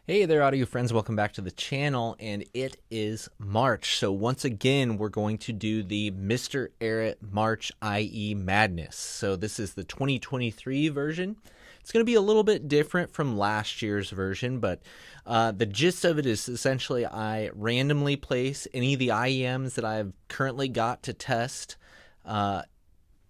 Hey there, audio friends. Welcome back to the channel, and it is March. So once again, we're going to do the MrAyrit March ieMadness. So this is the 2023 version. It's going to be a little bit different from last year's version, but the gist of it is essentially I randomly place any of the IEMs that I've currently got to test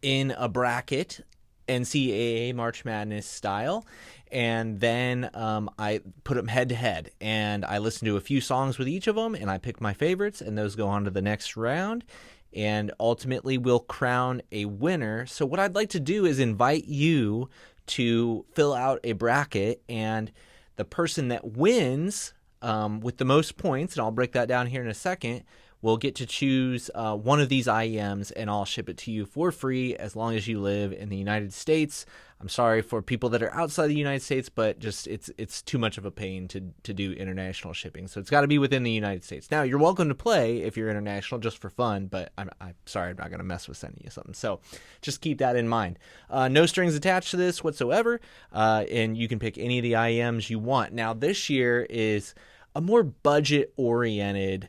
in a bracket, NCAA March Madness style, and then I put them head to head, and I listen to a few songs with each of them, and I pick my favorites, and those go on to the next round, and ultimately we'll crown a winner. So what I'd like to do is invite you to fill out a bracket, and the person that wins with the most points, and I'll break that down here in a second, will get to choose one of these IEMs, and I'll ship it to you for free as long as you live in the United States. I'm sorry for people that are outside the United States, but just it's too much of a pain to do international shipping. So it's got to be within the United States. Now, you're welcome to play if you're international just for fun, but I'm sorry, I'm not going to mess with sending you something. So just keep that in mind. No strings attached to this whatsoever, and you can pick any of the IEMs you want. Now, this year is a more budget-oriented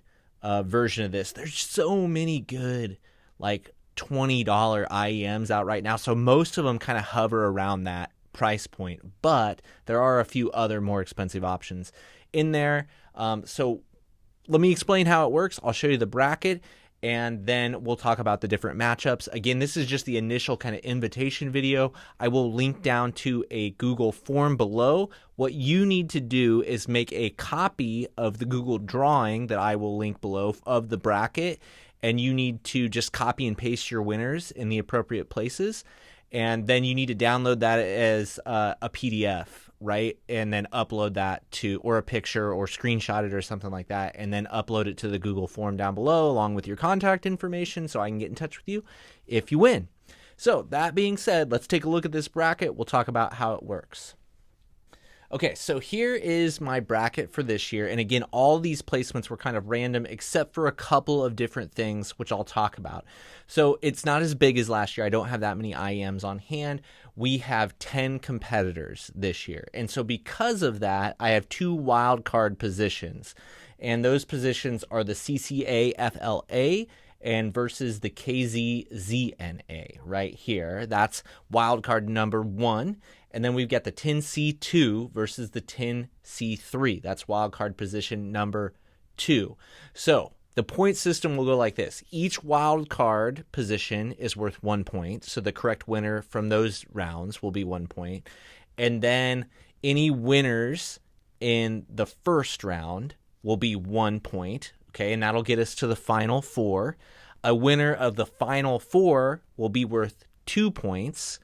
version of this. There's so many good like $20 IEMs out right now, so most of them kind of hover around that price point, but there are a few other more expensive options in there. So let me explain how it works. I'll show you the bracket, and then we'll talk about the different matchups. Again, this is just the initial kind of invitation video. I will link down to a Google form below. What you need to do is make a copy of the Google drawing that I will link below of the bracket, and you need to just copy and paste your winners in the appropriate places. And then you need to download that as a PDF, right? And then upload that to, or a picture, or screenshot it or something like that, and then upload it to the Google form down below along with your contact information so I can get in touch with you if you win. So that being said, let's take a look at this bracket. We'll talk about how it works. Okay, so here is my bracket for this year. And again, all these placements were kind of random except for a couple of different things, which I'll talk about. So it's not as big as last year. I don't have that many IEMs on hand. We have 10 competitors this year. And so because of that, I have two wild card positions. And those positions are the CCA FLA and versus the KZZNA right here. That's wild card number 1. And then we've got the 10C2 versus the 10C3. That's wild card position number 2. So the point system will go like this. Each wild card position is worth 1 point. So the correct winner from those rounds will be 1 point. And then any winners in the first round will be 1 point. Okay, and that'll get us to the final 4. A winner of the final 4 will be worth 2 points.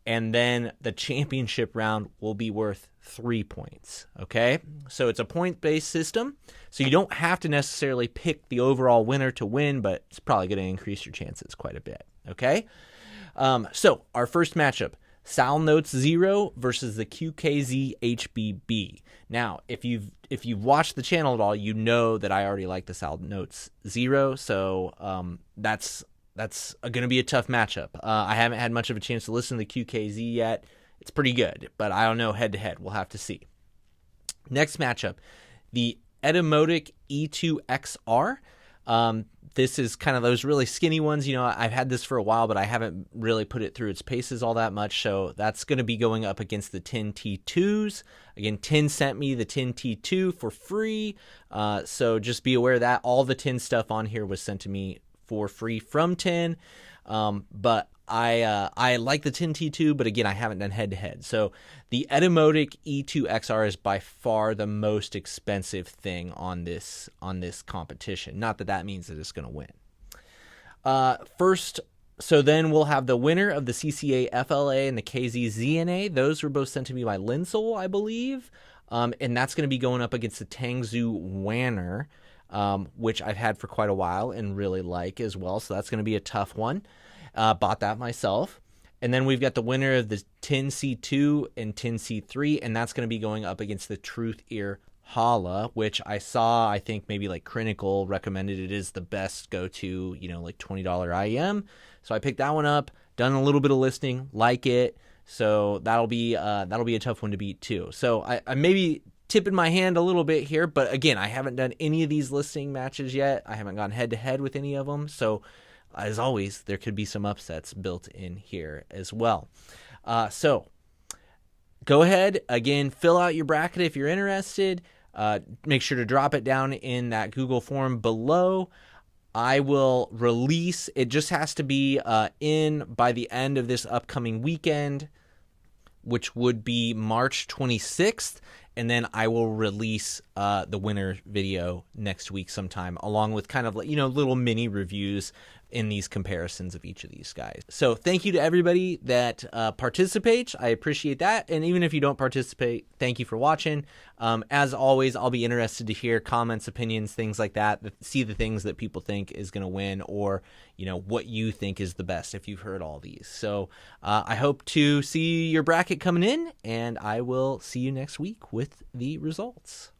And then the championship round will be worth 3 points, okay? So it's a point-based system, so you don't have to necessarily pick the overall winner to win, but it's probably going to increase your chances quite a bit, okay? So our first matchup, Sal Notes 0 versus the QKZ HBB. Now, if you've watched the channel at all, you know that I already like the Sal Notes 0, so that's going to be a tough matchup. I haven't had much of a chance to listen to the QKZ yet. It's pretty good, but I don't know head-to-head. We'll have to see. Next matchup, the Etymotic E2XR. This is kind of those really skinny ones. You know, I've had this for a while, but I haven't really put it through its paces all that much, so that's going to be going up against the 10T2s. Again, 10 sent me the 10T2 for free, so just be aware of that. All the 10 stuff on here was sent to me for free from 10, but I like the 10T2, but again, I haven't done head-to-head. So the Etymotic E2XR is by far the most expensive thing on this competition. Not that that means that it's going to win. First, so then we'll have the winner of the CCA FLA and the KZZNA. Those were both sent to me by Linsel, I believe, and that's going to be going up against the Tangzu wan'er, which I've had for quite a while and really like as well. So that's going to be a tough one. Bought that myself. And then we've got the winner of the 10C2 and 10C3, and that's going to be going up against the Truth Ear Hala, which I saw, I think maybe like Critical recommended it is the best go-to, you know, like $20 IEM. So I picked that one up, done a little bit of listening, like it. So that'll be a tough one to beat too. So I maybe tipping my hand a little bit here, but again, I haven't done any of these listing matches yet. I haven't gone head to head with any of them. So as always, there could be some upsets built in here as well. So go ahead, again, fill out your bracket if you're interested. Make sure to drop it down in that Google form below. I will release, it just has to be in by the end of this upcoming weekend, which would be March 26th. And then I will release the winner video next week sometime, along with kind of, little mini reviews in these comparisons of each of these guys. So thank you to everybody that participates. I appreciate that. And even if you don't participate, thank you for watching. As always, I'll be interested to hear comments, opinions, things like that, see the things that people think is going to win, or, what you think is the best if you've heard all these. So I hope to see your bracket coming in, and I will see you next week with the results.